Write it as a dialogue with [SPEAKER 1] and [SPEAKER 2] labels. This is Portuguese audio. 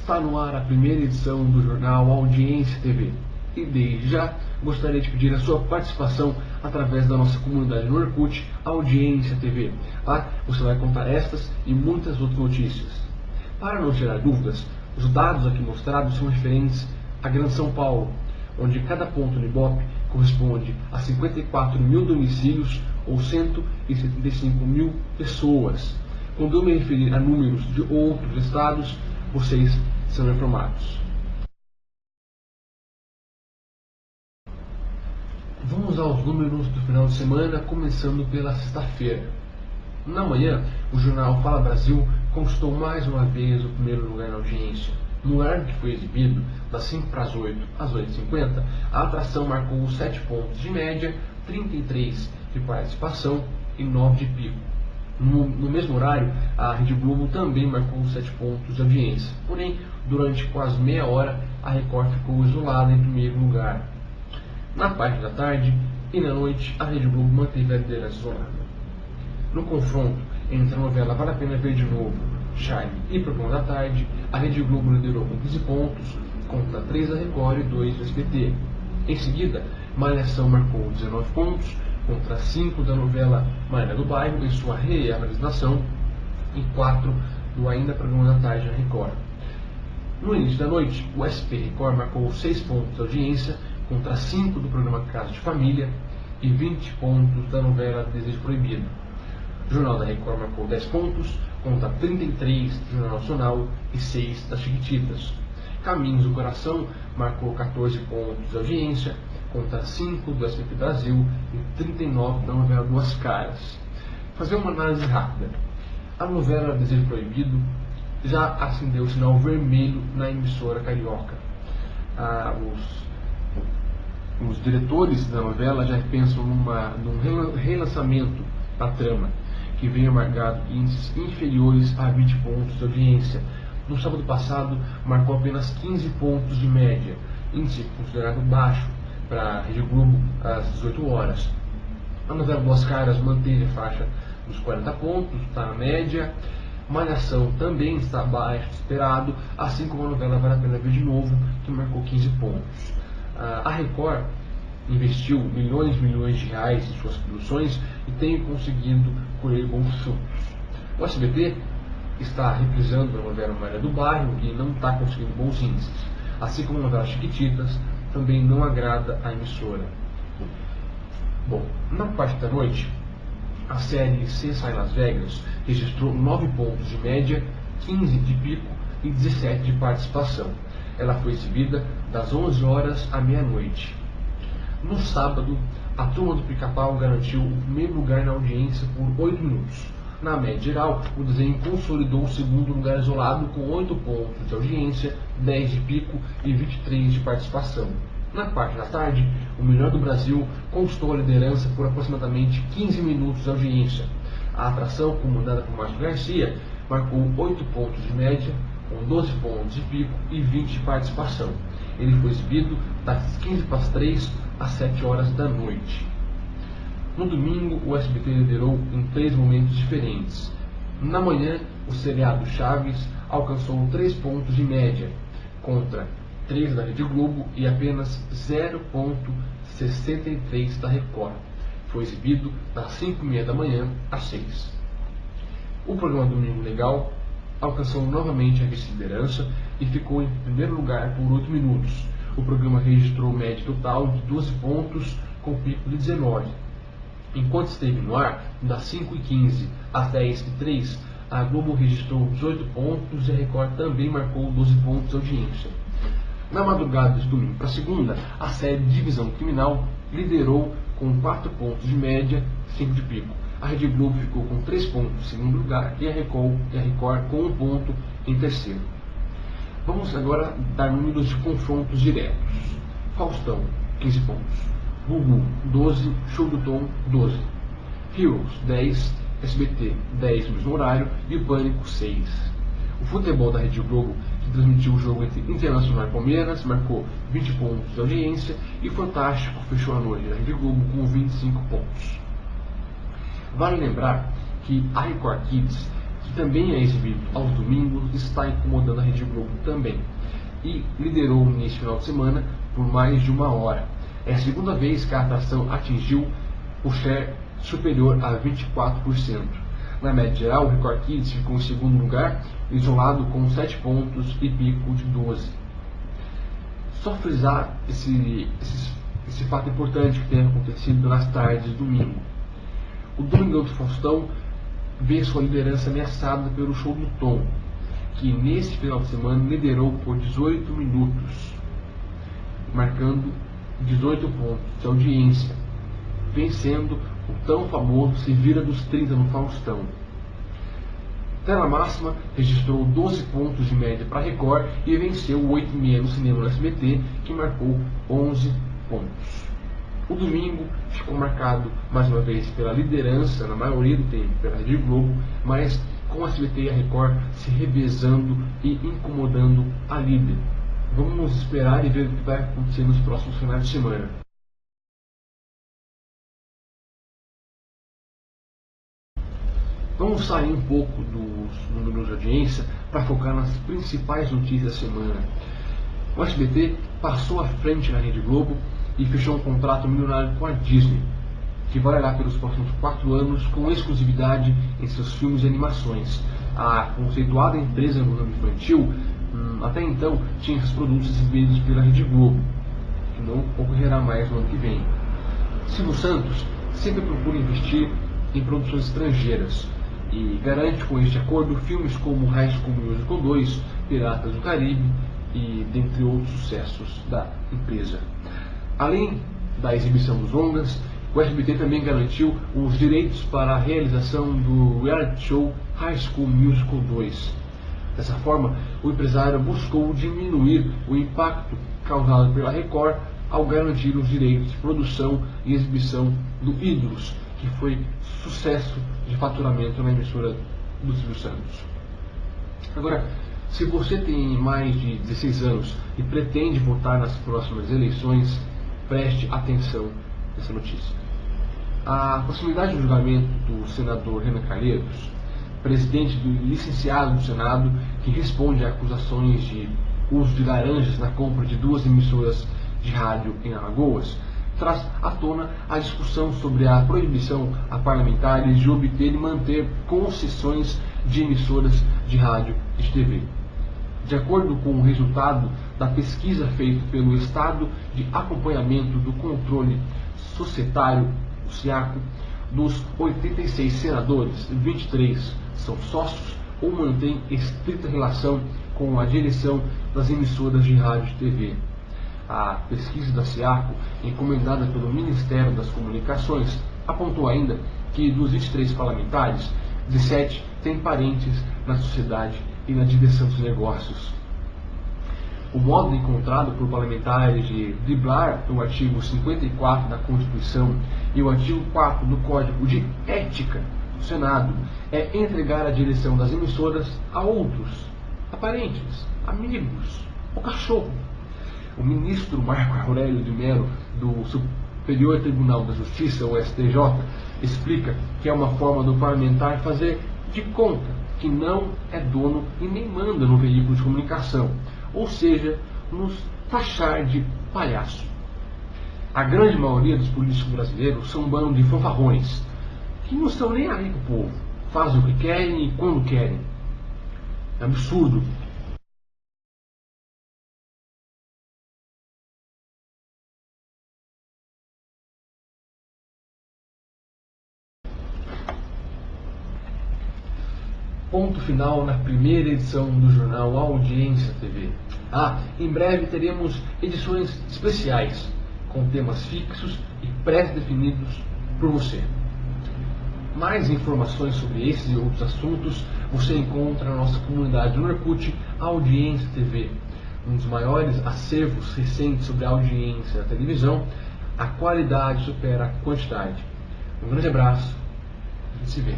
[SPEAKER 1] Está no ar a primeira edição do jornal Audiência TV. E desde já gostaria de pedir a sua participação através da nossa comunidade no Orkut, Audiência TV. Lá você vai contar estas e muitas outras notícias. Para não gerar dúvidas, os dados aqui mostrados são referentes à Grande São Paulo, onde cada ponto no Ibope corresponde a 54 mil domicílios ou 175 mil pessoas. Quando eu me referir a números de outros estados, vocês serão informados. Vamos aos números do final de semana, começando pela sexta-feira. Na manhã, o jornal Fala Brasil conquistou mais uma vez o primeiro lugar na audiência. No horário que foi exibido, das 5 para as 8 às 8h50, a atração marcou 7 pontos de média, 33 de participação e 9 de pico. No mesmo horário, a Rede Globo também marcou 7 pontos de audiência. Porém, durante quase meia hora, a Record ficou isolada em primeiro lugar. Na parte da tarde e na noite, a Rede Globo manteve a liderança isolada. No confronto entre a novela Vale a Pena Ver de Novo, Charme e Programa da Tarde, a Rede Globo liderou com 15 pontos, contra 3 da Record e 2 do SBT. Em seguida, Malhação marcou 19 pontos, contra 5 da novela Maria do Bairro em sua reapresentação e 4 do ainda Programa da Tarde na Record. No início da noite, o SP Record marcou 6 pontos de audiência, contra 5 do programa Casa de Família e 20 pontos da novela Desejo Proibido. O Jornal da Record marcou 10 pontos, contra 33 do Jornal Nacional e 6 das Chiquititas. Caminhos do Coração marcou 14 pontos de audiência, contra 5 do SBT Brasil e 39 da novela Duas Caras. Fazer uma análise rápida. A novela Desejo Proibido já acendeu o sinal vermelho na emissora carioca. Os diretores da novela já pensam num relançamento da trama, que vem amargado índices inferiores a 20 pontos de audiência. No sábado passado, marcou apenas 15 pontos de média, índice considerado baixo para a Rede Globo às 18 horas. A novela Duas Caras manteve a faixa dos 40 pontos, está na média. Malhação também está abaixo do esperado, assim como a novela Vale a Pena Ver de Novo, que marcou 15 pontos. A Record investiu milhões de reais em suas produções e tem conseguido colher bons frutos. O SBT está reprisando a novela Maria do Bairro e não está conseguindo bons índices, assim como a novela Chiquititas também não agrada a emissora. Bom, na parte da noite, a série CSI Las Vegas registrou 9 pontos de média, 15 de pico e 17 de participação. Ela foi exibida das 11 horas à meia-noite. No sábado, a Turma do Pica-Pau garantiu o primeiro lugar na audiência por 8 minutos. Na média geral, o desenho consolidou o segundo lugar isolado com 8 pontos de audiência, 10 de pico e 23 de participação. Na parte da tarde, o Melhor do Brasil conquistou a liderança por aproximadamente 15 minutos de audiência. A atração, comandada por Márcio Garcia, marcou 8 pontos de média, com 12 pontos de pico e 20 de participação. Ele foi exibido das 15 para as 3 às 7 horas da noite. No domingo, o SBT liderou em 3 momentos diferentes. Na manhã, o seriado Chaves alcançou 3 pontos de média, contra 3 da Rede Globo e apenas 0,63 da Record. Foi exibido das 5h30 da manhã às 6. O programa Domingo Legal alcançou novamente a vice-liderança e ficou em primeiro lugar por 8 minutos. O programa registrou média total de 12 pontos, com pico de 19. Enquanto esteve no ar, das 5h15 às 10h03, a Globo registrou 18 pontos e a Record também marcou 12 pontos de audiência. Na madrugada de domingo para segunda, a série Divisão Criminal liderou com 4 pontos de média, 5 de pico. A Rede Globo ficou com 3 pontos em segundo lugar e a Record com 1 ponto em terceiro. Vamos agora dar números de confrontos diretos. Faustão, 15 pontos. Gugu, 12. Show do Tom, 12. Heroes, 10. SBT, 10 no mesmo horário e o Pânico, 6. O futebol da Rede Globo, que transmitiu o jogo entre Internacional e Palmeiras, marcou 20 pontos de audiência e Fantástico fechou a noite da Rede Globo com 25 pontos. Vale lembrar que a Record Kids, que também é exibido aos domingos, está incomodando a Rede Globo também. E liderou neste final de semana por mais de 1 hora. É a segunda vez que a atração atingiu o share superior a 24%. Na média geral, o Record Kids ficou em segundo lugar, isolado com 7 pontos e pico de 12. Só frisar esse fato importante que tem acontecido nas tardes de domingo. O Domingão do Faustão vê sua liderança ameaçada pelo Show do Tom, que nesse final de semana liderou por 18 minutos, marcando 18 pontos de audiência, vencendo o tão famoso Se Vira dos 30 no Faustão. Tela Máxima registrou 12 pontos de média para Record e venceu o 8,6 no cinema no SBT, que marcou 11 pontos. O domingo ficou marcado mais uma vez pela liderança, na maioria do tempo, pela Rede Globo, mas com a SBT e a Record se revezando e incomodando a líder. Vamos esperar e ver o que vai acontecer nos próximos finais de semana. Vamos sair um pouco dos números de audiência para focar nas principais notícias da semana. O SBT passou à frente na Rede Globo e fechou um contrato milionário com a Disney, que valerá pelos próximos 4 anos com exclusividade em seus filmes e animações. A conceituada empresa no ramo infantil até então tinha seus produtos exibidos pela Rede Globo, que não ocorrerá mais no ano que vem. Silvio Santos sempre procura investir em produções estrangeiras e garante com este acordo filmes como High School Musical 2, Piratas do Caribe e dentre outros sucessos da empresa. Além da exibição dos longas, o SBT também garantiu os direitos para a realização do reality show High School Musical 2. Dessa forma, o empresário buscou diminuir o impacto causado pela Record ao garantir os direitos de produção e exibição do Ídolos, que foi sucesso de faturamento na emissora do Silvio Santos. Agora, se você tem mais de 16 anos e pretende votar nas próximas eleições, preste atenção nessa notícia. A proximidade do julgamento do senador Renan Calheiros, presidente do licenciado do Senado, que responde a acusações de uso de laranjas na compra de 2 emissoras de rádio em Alagoas, traz à tona a discussão sobre a proibição a parlamentares de obter e manter concessões de emissoras de rádio e de TV. De acordo com o resultado da pesquisa feita pelo Estado de Acompanhamento do Controle Societário, o SIACO, dos 86 senadores, 23 são sócios ou mantêm estrita relação com a direção das emissoras de rádio e TV. A pesquisa da SIACO, encomendada pelo Ministério das Comunicações, apontou ainda que dos 23 parlamentares, 17 têm parentes na sociedade e na direção dos negócios. O modo encontrado por parlamentares de driblar o artigo 54 da Constituição e o artigo 4 do Código de Ética do Senado é entregar a direção das emissoras a outros, a parentes, amigos, o cachorro. O ministro Marco Aurélio de Mello, do Superior Tribunal da Justiça, o STJ, explica que é uma forma do parlamentar fazer de conta que não é dono e nem manda no veículo de comunicação, ou seja, nos taxar de palhaço. A grande maioria dos políticos brasileiros são um bando de fanfarrões, que não estão nem aí com o povo, fazem o que querem e quando querem. É absurdo. Ponto final na primeira edição do jornal Audiência TV. Em breve teremos edições especiais, com temas fixos e pré-definidos por você. Mais informações sobre esses e outros assuntos você encontra na nossa comunidade no Orkut Audiência TV, um dos maiores acervos recentes sobre a audiência da televisão. A qualidade supera a quantidade. Um grande abraço, a gente se vê.